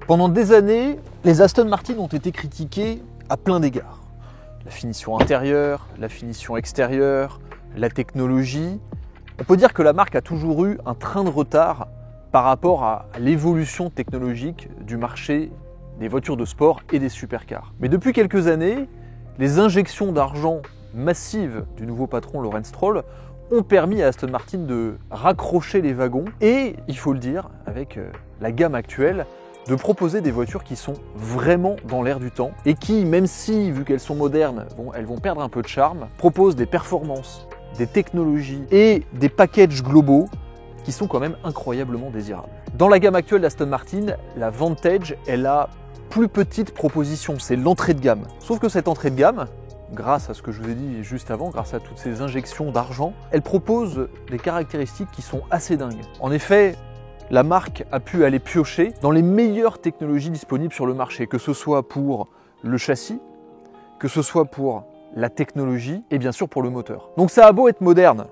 Pendant des années, les Aston Martin ont été critiqués à plein d'égards. La finition intérieure, la finition extérieure, la technologie. On peut dire que la marque a toujours eu un train de retard par rapport à l'évolution technologique du marché des voitures de sport et des supercars. Mais depuis quelques années, les injections d'argent massives du nouveau patron Lawrence Stroll ont permis à Aston Martin de raccrocher les wagons et, il faut le dire, avec la gamme actuelle, de proposer des voitures qui sont vraiment dans l'air du temps et qui, même si, vu qu'elles sont modernes, elles vont perdre un peu de charme, proposent des performances, des technologies et des packages globaux qui sont quand même incroyablement désirables. Dans la gamme actuelle d'Aston Martin, la Vantage est la plus petite proposition, c'est l'entrée de gamme. Sauf que cette entrée de gamme, grâce à ce que je vous ai dit juste avant, grâce à toutes ces injections d'argent, elle propose des caractéristiques qui sont assez dingues. En effet, la marque a pu aller piocher dans les meilleures technologies disponibles sur le marché, que ce soit pour le châssis, que ce soit pour la technologie et bien sûr pour le moteur. Donc ça a beau être moderne,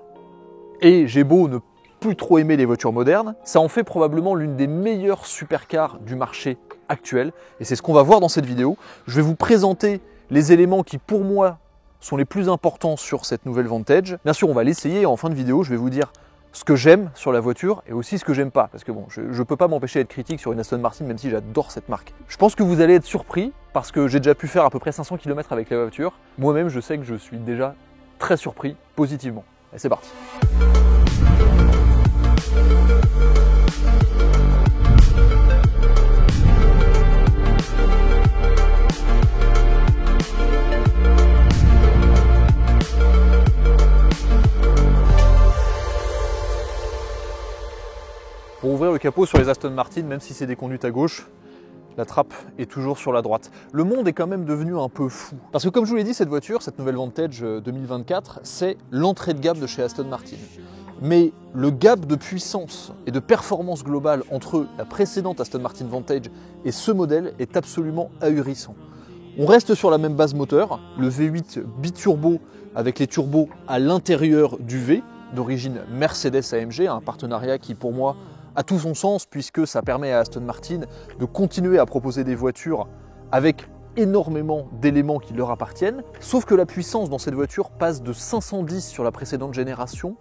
et j'ai beau ne plus trop aimer les voitures modernes, ça en fait probablement l'une des meilleures supercars du marché actuel, et c'est ce qu'on va voir dans cette vidéo. Je vais vous présenter les éléments qui pour moi sont les plus importants sur cette nouvelle Vantage. Bien sûr on va l'essayer, et en fin de vidéo je vais vous dire ce que j'aime sur la voiture et aussi ce que j'aime pas, parce que bon, je ne peux pas m'empêcher d'être critique sur une Aston Martin même si j'adore cette marque. Je pense que vous allez être surpris parce que j'ai déjà pu faire à peu près 500 km avec la voiture. Moi-même je sais que je suis déjà très surpris positivement. Et c'est parti. Pour ouvrir le capot sur les Aston Martin, même si c'est des conduites à gauche, la trappe est toujours sur la droite. Le monde est quand même devenu un peu fou. Parce que comme je vous l'ai dit, cette voiture, cette nouvelle Vantage 2024, c'est l'entrée de gamme de chez Aston Martin. Mais le gap de puissance et de performance globale entre la précédente Aston Martin Vantage et ce modèle est absolument ahurissant. On reste sur la même base moteur, le V8 biturbo avec les turbos à l'intérieur du V, d'origine Mercedes-AMG, un partenariat qui pour moi a tout son sens puisque ça permet à Aston Martin de continuer à proposer des voitures avec énormément d'éléments qui leur appartiennent, sauf que la puissance dans cette voiture passe de 510 sur la précédente génération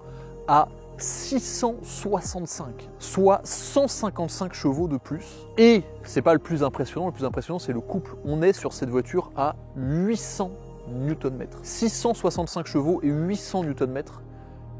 à 665, soit 155 chevaux de plus. Et c'est pas le plus impressionnant c'est le couple. On est sur cette voiture à 800 Nm. 665 chevaux et 800 Nm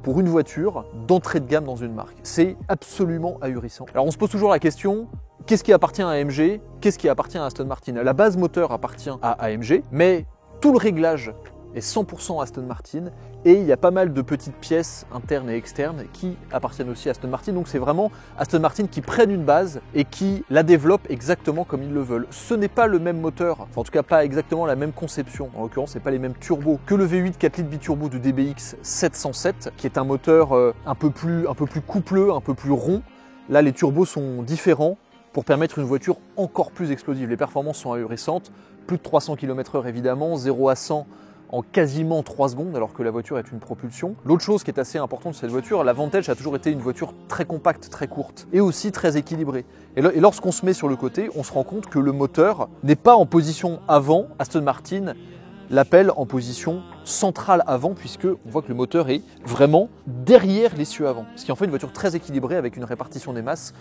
pour une voiture d'entrée de gamme dans une marque. C'est absolument ahurissant. Alors on se pose toujours la question, qu'est-ce qui appartient à AMG? Qu'est-ce qui appartient à Aston Martin? La base moteur appartient à AMG, mais tout le réglage est 100% Aston Martin et il y a pas mal de petites pièces internes et externes qui appartiennent aussi à Aston Martin. Donc c'est vraiment Aston Martin qui prennent une base et qui la développent exactement comme ils le veulent. Ce n'est pas le même moteur, enfin en tout cas pas exactement la même conception. En l'occurrence, c'est pas les mêmes turbos que le V8 4 litres biturbo du DBX 707 qui est un moteur un peu plus coupleux, un peu plus rond. Là les turbos sont différents pour permettre une voiture encore plus explosive. Les performances sont ahurissantes, plus de 300 km/h évidemment, 0 à 100 en quasiment 3 secondes alors que la voiture est une propulsion. L'autre chose qui est assez importante de cette voiture, la Vantage a toujours été une voiture très compacte, très courte et aussi très équilibrée. Et lorsqu'on se met sur le côté, on se rend compte que le moteur n'est pas en position avant. Aston Martin l'appelle en position centrale avant puisque on voit que le moteur est vraiment derrière l'essieu avant. Ce qui en fait une voiture très équilibrée avec une répartition des masses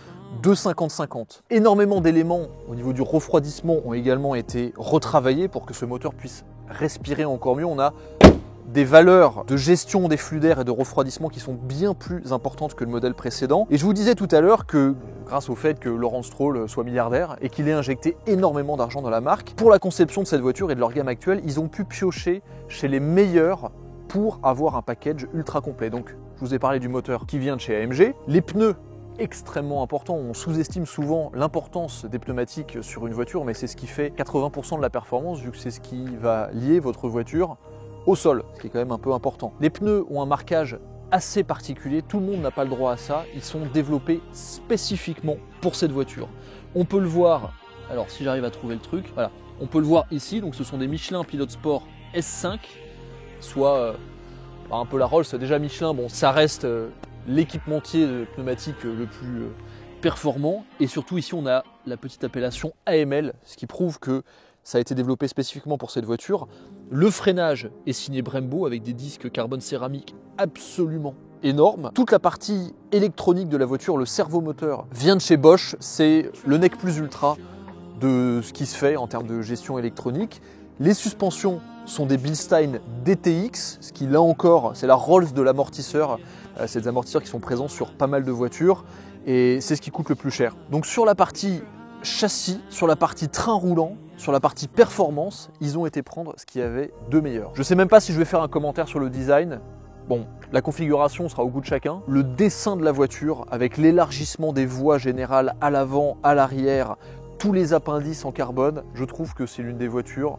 de 50-50. Énormément d'éléments au niveau du refroidissement ont également été retravaillés pour que ce moteur puisse respirer encore mieux. On a des valeurs de gestion des flux d'air et de refroidissement qui sont bien plus importantes que le modèle précédent. Et je vous disais tout à l'heure que grâce au fait que Lawrence Stroll soit milliardaire et qu'il ait injecté énormément d'argent dans la marque, pour la conception de cette voiture et de leur gamme actuelle, ils ont pu piocher chez les meilleurs pour avoir un package ultra complet. Donc je vous ai parlé du moteur qui vient de chez AMG, les pneus extrêmement important. On sous-estime souvent l'importance des pneumatiques sur une voiture, mais c'est ce qui fait 80% de la performance, vu que c'est ce qui va lier votre voiture au sol, ce qui est quand même un peu important. Les pneus ont un marquage assez particulier, tout le monde n'a pas le droit à ça, ils sont développés spécifiquement pour cette voiture. On peut le voir, alors si j'arrive à trouver le truc, voilà, on peut le voir ici, donc ce sont des Michelin Pilot Sport S5, soit un peu la Rolls. Déjà Michelin, bon ça reste l'équipementier de pneumatique le plus performant. Et surtout ici on a la petite appellation AML, ce qui prouve que ça a été développé spécifiquement pour cette voiture. Le freinage est signé Brembo avec des disques carbone céramique absolument énormes. Toute la partie électronique de la voiture, le servomoteur, vient de chez Bosch. C'est le nec plus ultra de ce qui se fait en termes de gestion électronique. Les suspensions sont des Bilstein DTX, ce qui là encore, c'est la Rolls de l'amortisseur. C'est des amortisseurs qui sont présents sur pas mal de voitures et c'est ce qui coûte le plus cher. Donc sur la partie châssis, sur la partie train roulant, sur la partie performance, ils ont été prendre ce qu'il y avait de meilleur. Je sais même pas si je vais faire un commentaire sur le design. Bon, la configuration sera au goût de chacun. Le dessin de la voiture, avec l'élargissement des voies générales à l'avant, à l'arrière, tous les appendices en carbone, je trouve que c'est l'une des voitures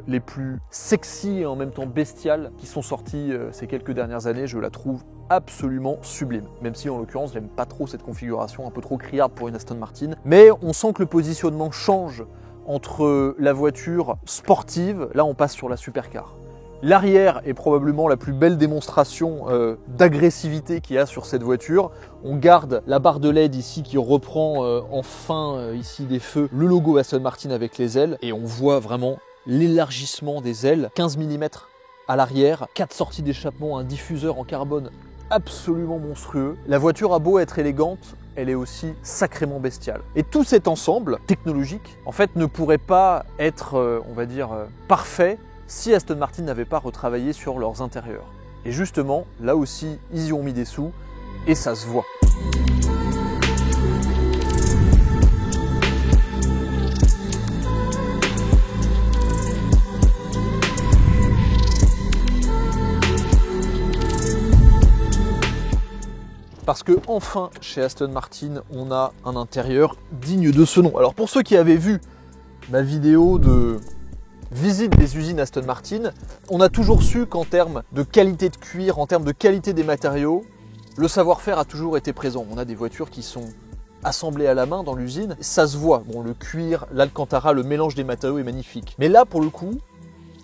les plus sexy et en même temps bestiales qui sont sorties ces quelques dernières années. Je la trouve absolument sublime, même si en l'occurrence j'aime pas trop cette configuration, un peu trop criarde pour une Aston Martin. Mais on sent que le positionnement change entre la voiture sportive, là on passe sur la supercar. L'arrière est probablement la plus belle démonstration d'agressivité qu'il y a sur cette voiture. On garde la barre de LED ici qui reprend enfin ici des feux le logo Aston Martin avec les ailes et on voit vraiment l'élargissement des ailes, 15 mm à l'arrière, 4 sorties d'échappement, un diffuseur en carbone absolument monstrueux. La voiture a beau être élégante, elle est aussi sacrément bestiale. Et tout cet ensemble technologique, en fait, ne pourrait pas être, on va dire, parfait si Aston Martin n'avait pas retravaillé sur leurs intérieurs. Et justement, là aussi, ils y ont mis des sous et ça se voit. Parce que enfin, chez Aston Martin, on a un intérieur digne de ce nom. Alors pour ceux qui avaient vu ma vidéo de visite des usines Aston Martin, on a toujours su qu'en termes de qualité de cuir, en termes de qualité des matériaux, le savoir-faire a toujours été présent. On a des voitures qui sont assemblées à la main dans l'usine, ça se voit. Bon, le cuir, l'Alcantara, le mélange des matériaux est magnifique. Mais là, pour le coup,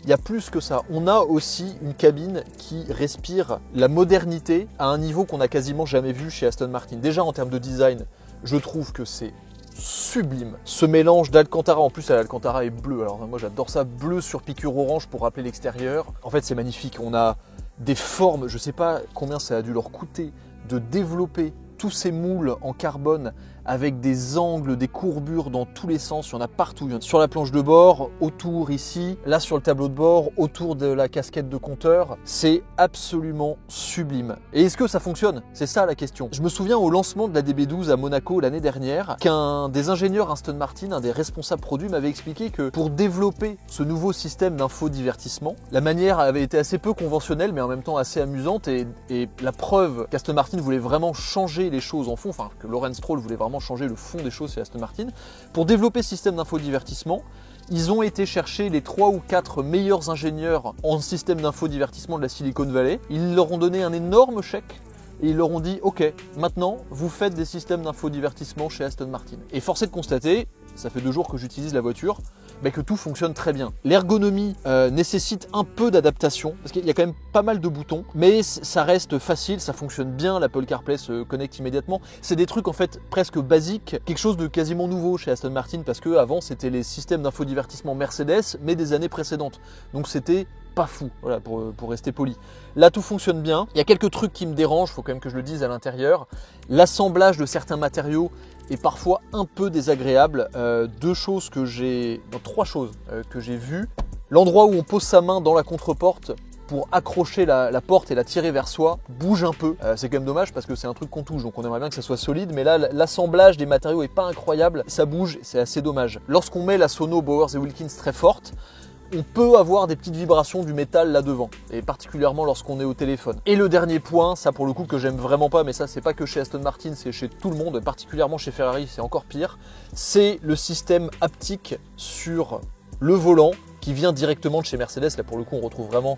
il y a plus que ça. On a aussi une cabine qui respire la modernité à un niveau qu'on n'a quasiment jamais vu chez Aston Martin. Déjà en termes de design, je trouve que c'est sublime. Ce mélange d'Alcantara, en plus l'Alcantara est bleu. Alors moi j'adore ça, bleu sur piqûre orange pour rappeler l'extérieur. En fait c'est magnifique. On a des formes, je ne sais pas combien ça a dû leur coûter de développer tous ces moules en carbone avec des angles, des courbures dans tous les sens, il y en a partout. Sur la planche de bord, autour ici, là sur le tableau de bord, autour de la casquette de compteur, c'est absolument sublime. Et est-ce que ça fonctionne? C'est ça la question. Je me souviens au lancement de la DB12 à Monaco l'année dernière, qu'un des ingénieurs Aston Martin, un des responsables produits, m'avait expliqué que pour développer ce nouveau système d'infodivertissement, la manière avait été assez peu conventionnelle mais en même temps assez amusante et la preuve qu'Aston Martin voulait vraiment changer les choses en fond, enfin que Lawrence Stroll voulait vraiment changer le fond des choses chez Aston Martin. Pour développer ce système d'infodivertissement, ils ont été chercher les 3 ou 4 meilleurs ingénieurs en système d'infodivertissement de la Silicon Valley. Ils leur ont donné un énorme chèque et ils leur ont dit « Ok, maintenant vous faites des systèmes d'infodivertissement chez Aston Martin. » Et force est de constater, ça fait 2 jours que j'utilise la voiture, que tout fonctionne très bien. L'ergonomie nécessite un peu d'adaptation, parce qu'il y a quand même pas mal de boutons, mais ça reste facile, ça fonctionne bien, l'Apple CarPlay se connecte immédiatement. C'est des trucs en fait presque basiques, quelque chose de quasiment nouveau chez Aston Martin, parce que avant c'était les systèmes d'infodivertissement Mercedes, mais des années précédentes. Donc c'était pas fou, voilà, pour rester poli. Là tout fonctionne bien, il y a quelques trucs qui me dérangent, il faut quand même que je le dise à l'intérieur. L'assemblage de certains matériaux est parfois un peu désagréable. 3 choses que j'ai vues. L'endroit où on pose sa main dans la contre-porte pour accrocher la porte et la tirer vers soi bouge un peu. C'est quand même dommage parce que c'est un truc qu'on touche, donc on aimerait bien que ça soit solide, mais là l'assemblage des matériaux est pas incroyable, ça bouge, c'est assez dommage. Lorsqu'on met la sono Bowers & Wilkins très forte, on peut avoir des petites vibrations du métal là devant, et particulièrement lorsqu'on est au téléphone. Et le dernier point, ça pour le coup que j'aime vraiment pas, mais ça c'est pas que chez Aston Martin, c'est chez tout le monde, particulièrement chez Ferrari, c'est encore pire, c'est le système haptique sur le volant qui vient directement de chez Mercedes. Là pour le coup on retrouve vraiment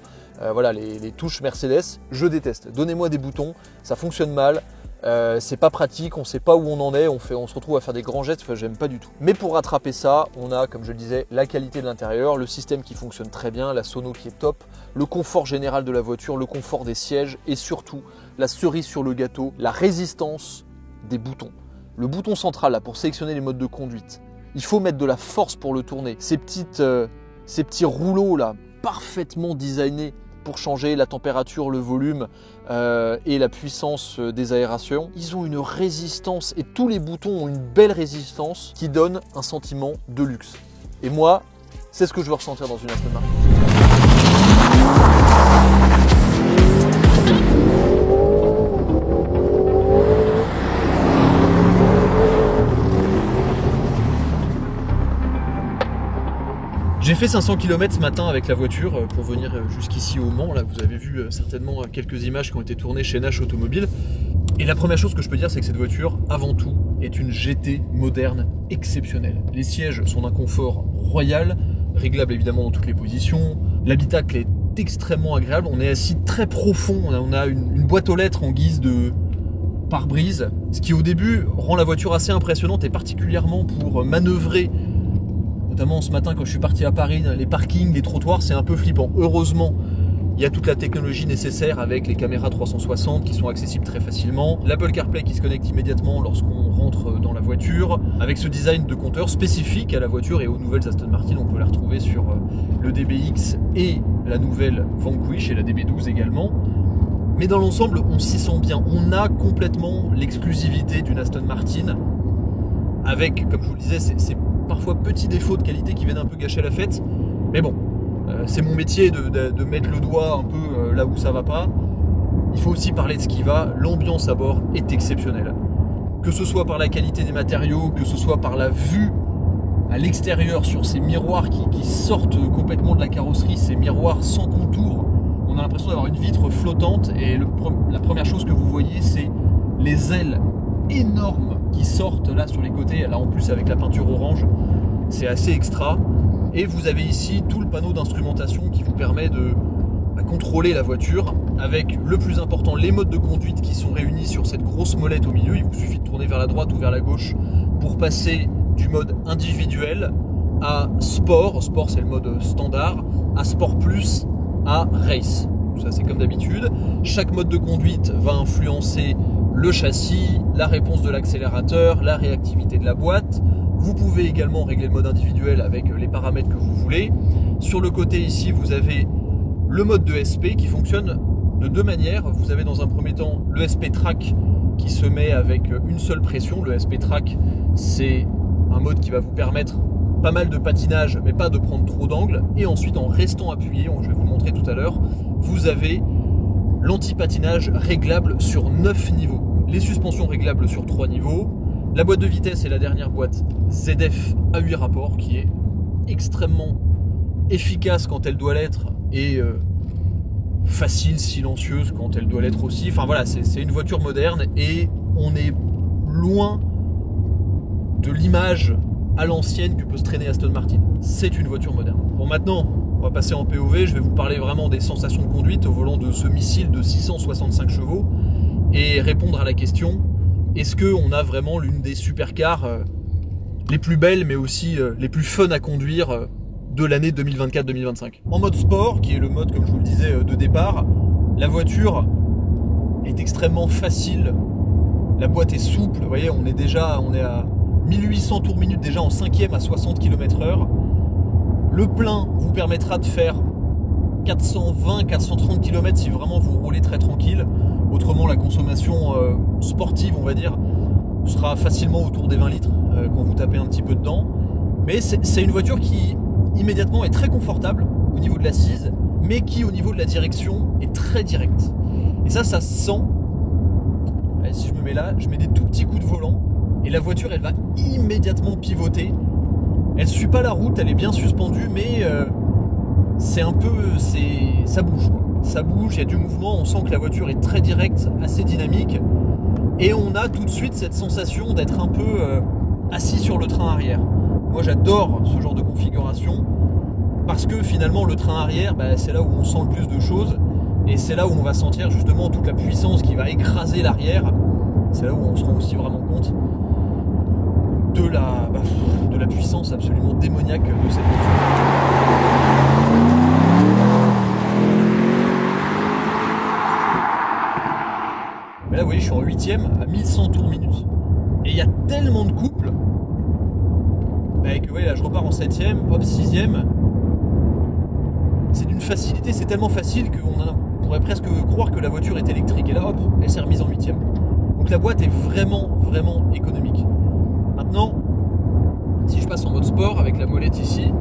voilà, les touches Mercedes. Je déteste, donnez-moi des boutons, ça fonctionne mal. C'est pas pratique, on sait pas où on en est, on se retrouve à faire des grands gestes, enfin, j'aime pas du tout. Mais pour rattraper ça, on a, comme je le disais, la qualité de l'intérieur, le système qui fonctionne très bien, la sono qui est top, le confort général de la voiture, le confort des sièges et surtout la cerise sur le gâteau, la résistance des boutons. le bouton central là, pour sélectionner les modes de conduite, il faut mettre de la force pour le tourner. Ces petits rouleaux là, parfaitement designés pour changer la température, le volume et la puissance des aérations. Ils ont une résistance et tous les boutons ont une belle résistance qui donne un sentiment de luxe. Et moi, c'est ce que je veux ressentir dans une Aston Martin. J'ai fait 500 km ce matin avec la voiture pour venir jusqu'ici au Mans. Là, vous avez vu certainement quelques images qui ont été tournées chez Nash Automobile. Et la première chose que je peux dire, c'est que cette voiture, avant tout, est une GT moderne exceptionnelle. Les sièges sont d'un confort royal, réglable évidemment dans toutes les positions. L'habitacle est extrêmement agréable. On est assis très profond. On a une boîte aux lettres en guise de pare-brise, ce qui au début rend la voiture assez impressionnante et particulièrement pour manœuvrer. Notamment ce matin quand je suis parti à Paris, les parkings, les trottoirs, c'est un peu flippant. Heureusement, il y a toute la technologie nécessaire avec les caméras 360 qui sont accessibles très facilement. L'Apple CarPlay qui se connecte immédiatement lorsqu'on rentre dans la voiture. Avec ce design de compteur spécifique à la voiture et aux nouvelles Aston Martin, on peut la retrouver sur le DBX et la nouvelle Vanquish et la DB12 également. Mais dans l'ensemble, on s'y sent bien. On a complètement l'exclusivité d'une Aston Martin avec, comme je vous le disais, c'est parfois petits défauts de qualité qui viennent un peu gâcher la fête, mais bon, c'est mon métier de mettre le doigt un peu là où ça va pas. Il faut aussi parler de ce qui va. L'ambiance à bord est exceptionnelle, que ce soit par la qualité des matériaux, que ce soit par la vue à l'extérieur sur ces miroirs qui sortent complètement de la carrosserie, ces miroirs sans contour. On a l'impression d'avoir une vitre flottante et la première chose que vous voyez, c'est les ailes énormes qui sortent là sur les côtés, là en plus avec la peinture orange, c'est assez extra. Et vous avez ici tout le panneau d'instrumentation qui vous permet de contrôler la voiture avec le plus important, les modes de conduite qui sont réunis sur cette grosse molette au milieu. Il vous suffit de tourner vers la droite ou vers la gauche pour passer du mode individuel à sport, sport c'est le mode standard, à sport plus, à race. Ça c'est comme d'habitude. Chaque mode de conduite va influencer le châssis, la réponse de l'accélérateur, la réactivité de la boîte. Vous pouvez également régler le mode individuel avec les paramètres que vous voulez. Sur le côté ici, vous avez le mode de SP qui fonctionne de deux manières. Vous avez dans un premier temps le SP Track qui se met avec une seule pression. Le SP Track, c'est un mode qui va vous permettre pas mal de patinage, mais pas de prendre trop d'angle. Et ensuite, en restant appuyé, je vais vous le montrer tout à l'heure, vous avez l'anti-patinage réglable sur 9 niveaux. Les suspensions réglables sur 3 niveaux. La boîte de vitesse est la dernière boîte ZF à 8 rapports qui est extrêmement efficace quand elle doit l'être et facile, silencieuse quand elle doit l'être aussi. Enfin voilà, c'est une voiture moderne et on est loin de l'image à l'ancienne que peut se traîner Aston Martin. C'est une voiture moderne. Bon, maintenant, on va passer en POV. Je vais vous parler vraiment des sensations de conduite au volant de ce missile de 665 chevaux et répondre à la question, est-ce qu'on a vraiment l'une des supercars les plus belles mais aussi les plus fun à conduire de l'année 2024-2025. En mode sport, qui est le mode, comme je vous le disais, de départ, la voiture est extrêmement facile. La boîte est souple. Vous voyez, on est à 1800 tours minute déjà en 5e à 60 km/h. Le plein vous permettra de faire 420-430 km si vraiment vous roulez très tranquille. Autrement, la consommation sportive, on va dire, sera facilement autour des 20 litres quand vous tapez un petit peu dedans. Mais c'est une voiture qui, immédiatement, est très confortable au niveau de l'assise, mais qui, au niveau de la direction, est très directe. Et ça se sent. Allez, si je me mets là, je mets des tout petits coups de volant, et la voiture, elle va immédiatement pivoter. Elle ne suit pas la route, elle est bien suspendue, mais c'est un peu... ça bouge, quoi. Ça bouge, il y a du mouvement, on sent que la voiture est très directe, assez dynamique, et on a tout de suite cette sensation d'être un peu assis sur le train arrière. Moi j'adore ce genre de configuration, parce que finalement le train arrière, c'est là où on sent le plus de choses, et c'est là où on va sentir justement toute la puissance qui va écraser l'arrière. C'est là où on se rend aussi vraiment compte de la puissance absolument démoniaque de cette voiture. Mais là, vous voyez, je suis en 8e à 1100 tours minute. Et il y a tellement de couples que ouais, là je repars en 7ème, hop 6ème. C'est d'une facilité, c'est tellement facile qu'on pourrait presque croire que la voiture est électrique. Et là hop, elle s'est remise en 8ème. Donc la boîte est vraiment économique. Maintenant, si je passe en mode sport avec la molette ici,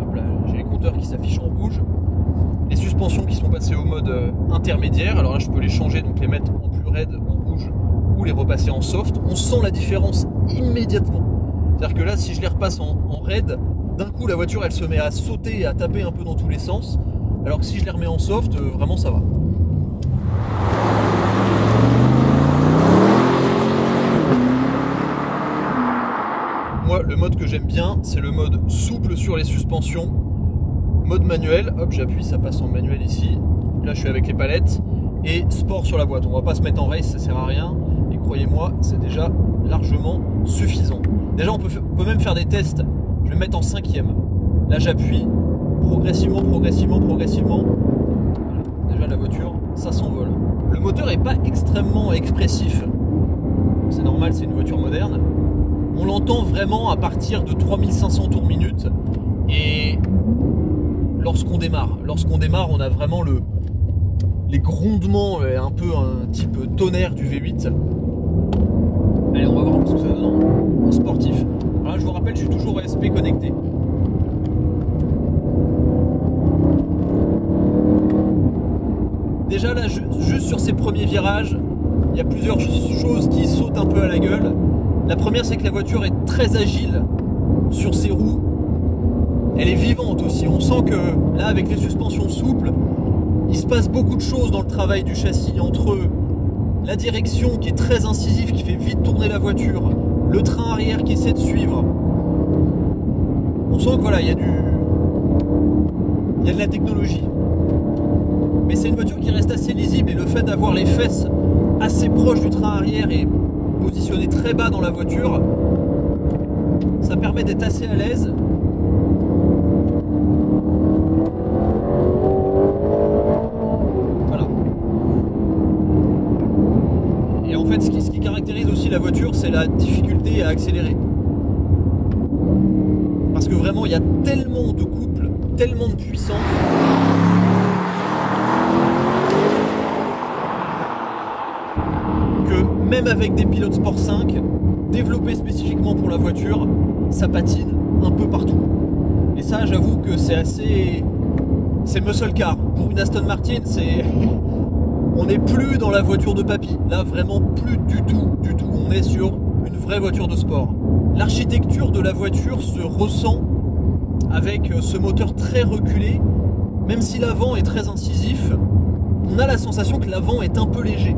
hop là, j'ai les compteurs qui s'affichent en rouge. Les suspensions qui sont passées au mode intermédiaire. Alors là je peux les changer, donc les mettre en plus raide, en rouge, ou les repasser en soft. On sent la différence immédiatement. C'est-à-dire que là, si je les repasse en raid, d'un coup la voiture elle se met à sauter et à taper un peu dans tous les sens, alors que si je les remets en soft, vraiment ça va. Moi, le mode que j'aime bien, c'est le mode souple sur les suspensions, mode manuel, hop j'appuie, ça passe en manuel ici, là je suis avec les palettes, et sport sur la boîte. On va pas se mettre en race, ça sert à rien, et croyez-moi, c'est déjà largement suffisant. Déjà on peut même faire des tests. Je vais me mettre en 5ème. Là j'appuie progressivement. Voilà. Déjà la voiture, ça s'envole. Le moteur est pas extrêmement expressif. C'est normal, c'est une voiture moderne. On l'entend vraiment à partir de 3500 tours minute. Et lorsqu'on démarre, on a vraiment les grondements, un peu un type tonnerre du V8. Allez, on va voir ce que ça donne en sportif. Alors là, je vous rappelle, je suis toujours ESP connecté. Déjà là, juste sur ces premiers virages, il y a plusieurs choses qui sautent un peu à la gueule. La première, c'est que la voiture est très agile sur ses roues. Elle est vivante aussi. On sent que là, avec les suspensions souples, il se passe beaucoup de choses dans le travail du châssis, entre la direction qui est très incisive, qui fait vite tourner la voiture, le train arrière qui essaie de suivre. On sent que voilà, il y a de la technologie. Mais c'est une voiture qui reste assez lisible, et le fait d'avoir les fesses assez proches du train arrière et positionnées très bas dans la voiture, ça permet d'être assez à l'aise. Voilà. Et en fait, ce qui caractérise aussi la voiture, c'est la difficulté à accélérer. Parce que vraiment, il y a tellement de couple, tellement de puissance. Que même avec des pilotes Sport 5, développés spécifiquement pour la voiture, ça patine un peu partout. Et ça, j'avoue que c'est assez... c'est muscle car. Pour une Aston Martin, c'est... on n'est plus dans la voiture de papy. Là, vraiment plus du tout. On est sur une vraie voiture de sport. L'architecture de la voiture se ressent avec ce moteur très reculé. Même si l'avant est très incisif, on a la sensation que l'avant est un peu léger.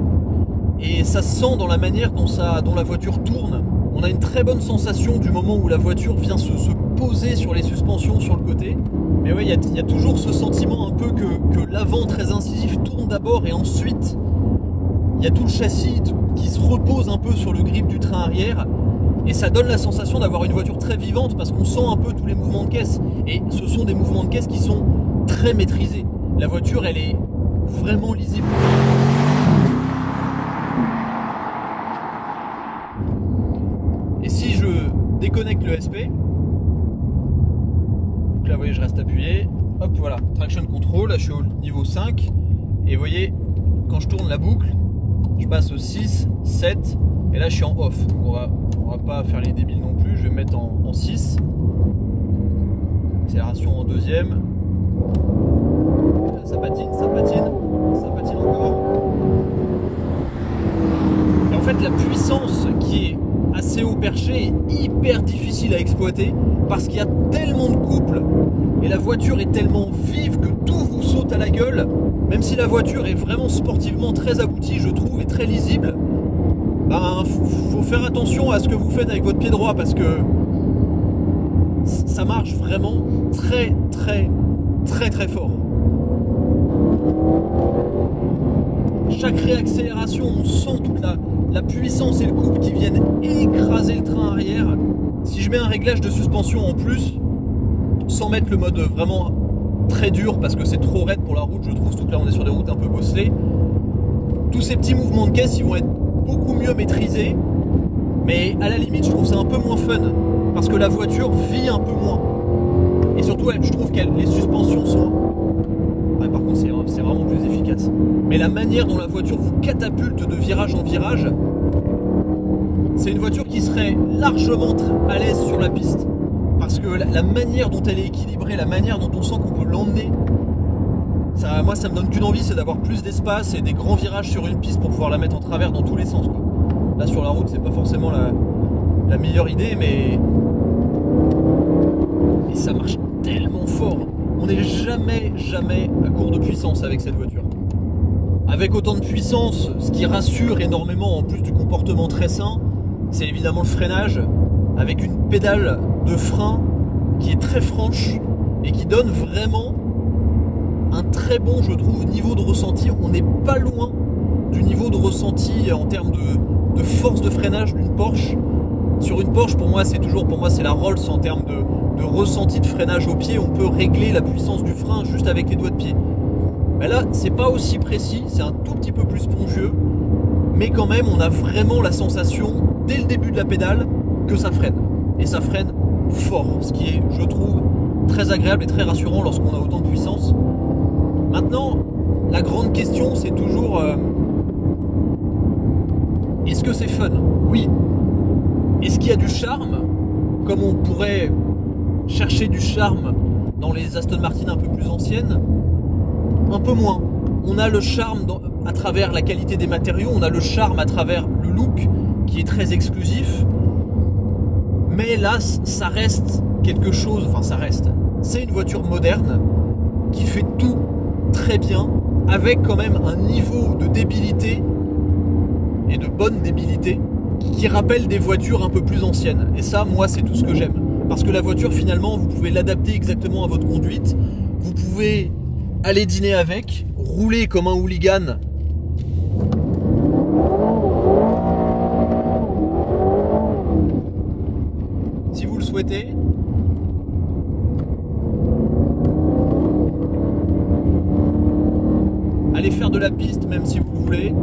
Et ça se sent dans la manière dont la voiture tourne. On a une très bonne sensation du moment où la voiture vient se poser sur les suspensions sur le côté. Mais oui, il y a toujours ce sentiment un peu que l'avant très incisif tourne d'abord, et ensuite il y a tout le châssis qui se repose un peu sur le grip du train arrière. Et ça donne la sensation d'avoir une voiture très vivante, parce qu'on sent un peu tous les mouvements de caisse. Et ce sont des mouvements de caisse qui sont très maîtrisés. La voiture, elle est vraiment lisible. Et si je déconnecte le SP, donc là vous voyez je reste appuyé, hop voilà, traction control, là je suis au niveau 5, et vous voyez quand je tourne la boucle, je passe au 6, 7, et là je suis en off. Donc on va pas faire les débiles non plus, je vais me mettre en 6, accélération en deuxième, ça patine encore. Et en fait la puissance qui est assez haut perché est hyper difficile à exploiter, parce qu'il y a tellement de couple et la voiture est tellement vive que tout vous saute à la gueule. Même si la voiture est vraiment sportivement très aboutie, je trouve, et très lisible, faut faire attention à ce que vous faites avec votre pied droit, parce que ça marche vraiment très fort. Chaque réaccélération, on sent toute la puissance et le couple qui viennent écraser le train arrière. Si je mets un réglage de suspension en plus, sans mettre le mode vraiment très dur parce que c'est trop raide pour la route, je trouve, surtout que là on est sur des routes un peu bosselées, tous ces petits mouvements de caisse ils vont être beaucoup mieux maîtrisés, Mais à la limite, je trouve ça un peu moins fun, parce que la voiture vit un peu moins. Et surtout, je trouve que les suspensions sont... Ouais, par contre, c'est vraiment plus efficace. Mais la manière dont la voiture vous catapulte de virage en virage, c'est une voiture qui serait largement à l'aise sur la piste. Parce que la manière dont elle est équilibrée, la manière dont on sent qu'on peut l'emmener, moi ça me donne qu'une envie, c'est d'avoir plus d'espace et des grands virages sur une piste pour pouvoir la mettre en travers dans tous les sens, quoi. Là sur la route, c'est pas forcément la meilleure idée, mais et ça marche tellement fort. On n'est jamais à court de puissance avec cette voiture. Avec autant de puissance, ce qui rassure énormément en plus du comportement très sain, c'est évidemment le freinage, avec une pédale de frein qui est très franche et qui donne vraiment un très bon, je trouve, niveau de ressenti. On n'est pas loin du niveau de ressenti en termes de force de freinage d'une Porsche. Sur une Porsche, pour moi, c'est la Rolls en termes de ressenti de freinage au pied. On peut régler la puissance du frein juste avec les doigts de pied. Mais là, c'est pas aussi précis, c'est un tout petit peu plus spongieux, mais quand même, on a vraiment la sensation, dès le début de la pédale, que ça freine. Et ça freine fort, ce qui est, je trouve, très agréable et très rassurant lorsqu'on a autant de puissance. Maintenant, la grande question, c'est toujours est-ce que c'est fun? Oui. Est-ce qu'il y a du charme? Comme on pourrait chercher du charme dans les Aston Martin un peu plus anciennes? Un peu moins. On a le charme à travers la qualité des matériaux, on a le charme à travers le look qui est très exclusif. Mais là, ça reste quelque chose, c'est une voiture moderne qui fait tout très bien, avec quand même un niveau de débilité et de bonne débilité qui rappelle des voitures un peu plus anciennes. Et ça, moi, c'est tout ce que j'aime. Parce que la voiture, finalement, vous pouvez l'adapter exactement à votre conduite. Vous pouvez aller dîner avec, rouler comme un hooligan. Si vous le souhaitez. Aller faire de la piste même si vous le voulez.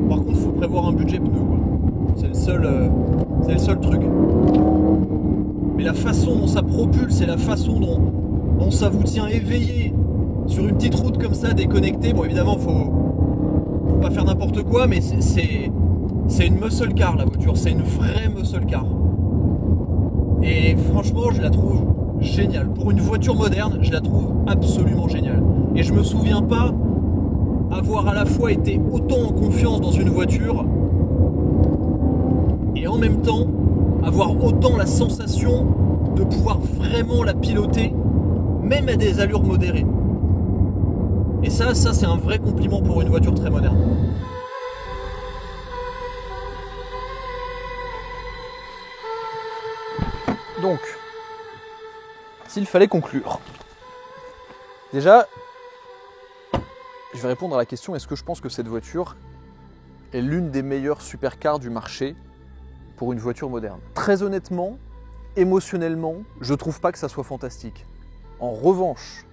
Par contre, il faut prévoir un budget pneu, quoi. C'est le seul truc. Mais la façon dont ça propulse et la façon dont ça vous tient éveillé sur une petite route comme ça, déconnectée, bon évidemment faut pas faire n'importe quoi, mais c'est une muscle car la voiture, c'est une vraie muscle car. Et franchement, je la trouve géniale. Pour une voiture moderne, je la trouve absolument géniale. Et je me souviens pas avoir à la fois été autant en confiance dans une voiture et en même temps avoir autant la sensation de pouvoir vraiment la piloter, même à des allures modérées. Et ça c'est un vrai compliment pour une voiture très moderne. Donc, s'il fallait conclure, déjà, je vais répondre à la question, est-ce que je pense que cette voiture est l'une des meilleures supercars du marché pour une voiture moderne? Très honnêtement, émotionnellement, je trouve pas que ça soit fantastique. En revanche,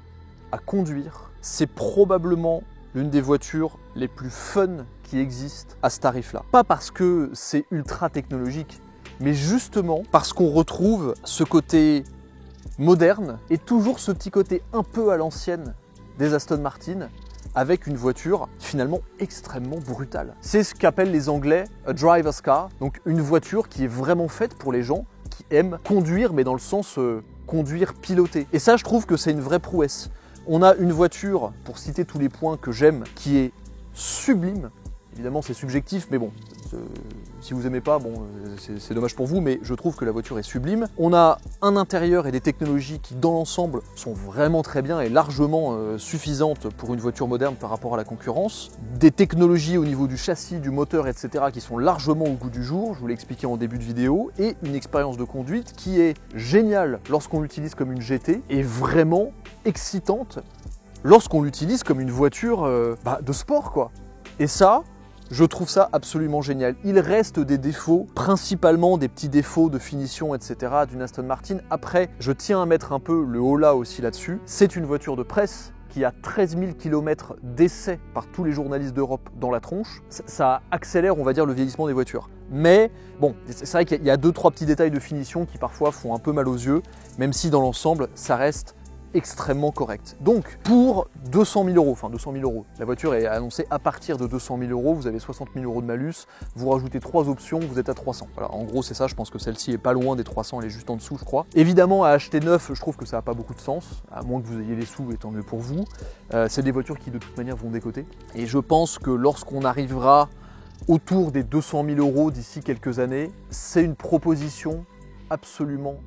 à conduire, c'est probablement l'une des voitures les plus fun qui existent à ce tarif-là. Pas parce que c'est ultra technologique, mais justement parce qu'on retrouve ce côté moderne et toujours ce petit côté un peu à l'ancienne des Aston Martin, avec une voiture finalement extrêmement brutale. C'est ce qu'appellent les Anglais a driver's car, donc une voiture qui est vraiment faite pour les gens qui aiment conduire, mais dans le sens conduire piloté. Et ça, je trouve que c'est une vraie prouesse. On a une voiture, pour citer tous les points que j'aime, qui est sublime. Évidemment, c'est subjectif, mais bon, si vous aimez pas, bon, c'est dommage pour vous, mais je trouve que la voiture est sublime. On a un intérieur et des technologies qui, dans l'ensemble, sont vraiment très bien et largement suffisantes pour une voiture moderne par rapport à la concurrence. Des technologies au niveau du châssis, du moteur, etc. qui sont largement au goût du jour, je vous l'ai expliqué en début de vidéo, et une expérience de conduite qui est géniale lorsqu'on l'utilise comme une GT et vraiment excitante lorsqu'on l'utilise comme une voiture de sport, quoi. Et ça, je trouve ça absolument génial. Il reste des défauts, principalement des petits défauts de finition, etc. d'une Aston Martin. Après, je tiens à mettre un peu le holà aussi là-dessus. C'est une voiture de presse, qui a 13 000 km d'essais par tous les journalistes d'Europe dans la tronche, ça accélère, on va dire, le vieillissement des voitures. Mais bon, c'est vrai qu'il y a 2-3 petits détails de finition qui parfois font un peu mal aux yeux, même si dans l'ensemble, ça reste extrêmement correct. Donc pour 200 000 euros, enfin 200 000 euros, la voiture est annoncée à partir de 200 000 euros, vous avez 60 000 euros de malus, vous rajoutez 3 options, vous êtes à 300. Voilà, en gros c'est ça, je pense que celle-ci est pas loin des 300, elle est juste en dessous je crois. Évidemment à acheter neuf, je trouve que ça n'a pas beaucoup de sens, à moins que vous ayez les sous et tant mieux pour vous. C'est des voitures qui de toute manière vont décoter. Et je pense que lorsqu'on arrivera autour des 200 000 euros d'ici quelques années, c'est une proposition absolument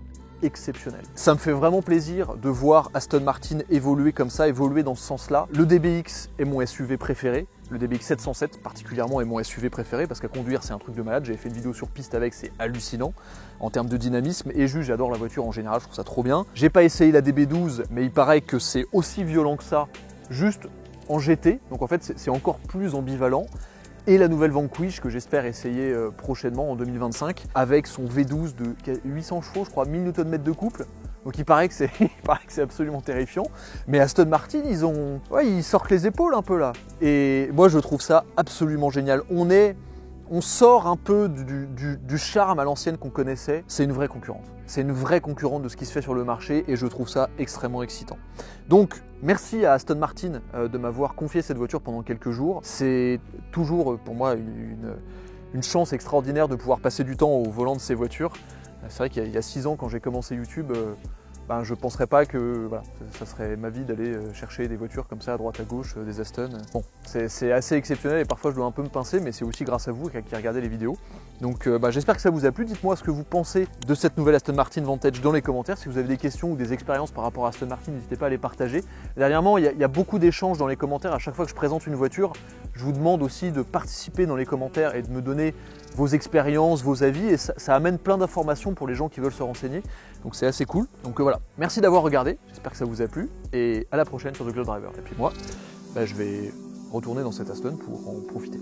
exceptionnel. Ça me fait vraiment plaisir de voir Aston Martin évoluer comme ça, évoluer dans ce sens-là. Le DBX est mon SUV préféré, le DBX 707 particulièrement est mon SUV préféré parce qu'à conduire c'est un truc de malade, j'avais fait une vidéo sur piste avec, c'est hallucinant en termes de dynamisme et juste j'adore la voiture en général, je trouve ça trop bien. J'ai pas essayé la DB12 mais il paraît que c'est aussi violent que ça, juste en GT, donc en fait c'est encore plus ambivalent. Et la nouvelle Vanquish que j'espère essayer prochainement en 2025 avec son V12 de 800 chevaux, je crois, 1000 Nm de couple. Donc il paraît que c'est absolument terrifiant. Mais Aston Martin, ils sortent les épaules un peu là. Et moi je trouve ça absolument génial. On sort un peu du charme à l'ancienne qu'on connaissait. C'est une vraie concurrente. C'est une vraie concurrente de ce qui se fait sur le marché et je trouve ça extrêmement excitant. Donc merci à Aston Martin de m'avoir confié cette voiture pendant quelques jours. C'est toujours pour moi une chance extraordinaire de pouvoir passer du temps au volant de ces voitures. C'est vrai qu'il y a 6 ans quand j'ai commencé YouTube, je ne penserais pas que voilà, ça serait ma vie d'aller chercher des voitures comme ça à droite à gauche, des Aston. Bon, c'est assez exceptionnel et parfois je dois un peu me pincer, mais c'est aussi grâce à vous qui regardez les vidéos. Donc j'espère que ça vous a plu. Dites-moi ce que vous pensez de cette nouvelle Aston Martin Vantage dans les commentaires. Si vous avez des questions ou des expériences par rapport à Aston Martin, n'hésitez pas à les partager. Dernièrement, il y a beaucoup d'échanges dans les commentaires. À chaque fois que je présente une voiture, je vous demande aussi de participer dans les commentaires et de me donner vos expériences, vos avis. Et ça amène plein d'informations pour les gens qui veulent se renseigner. Donc c'est assez cool. Donc voilà, merci d'avoir regardé. J'espère que ça vous a plu. Et à la prochaine sur The Globe Driver. Et puis moi, je vais retourner dans cette Aston pour en profiter.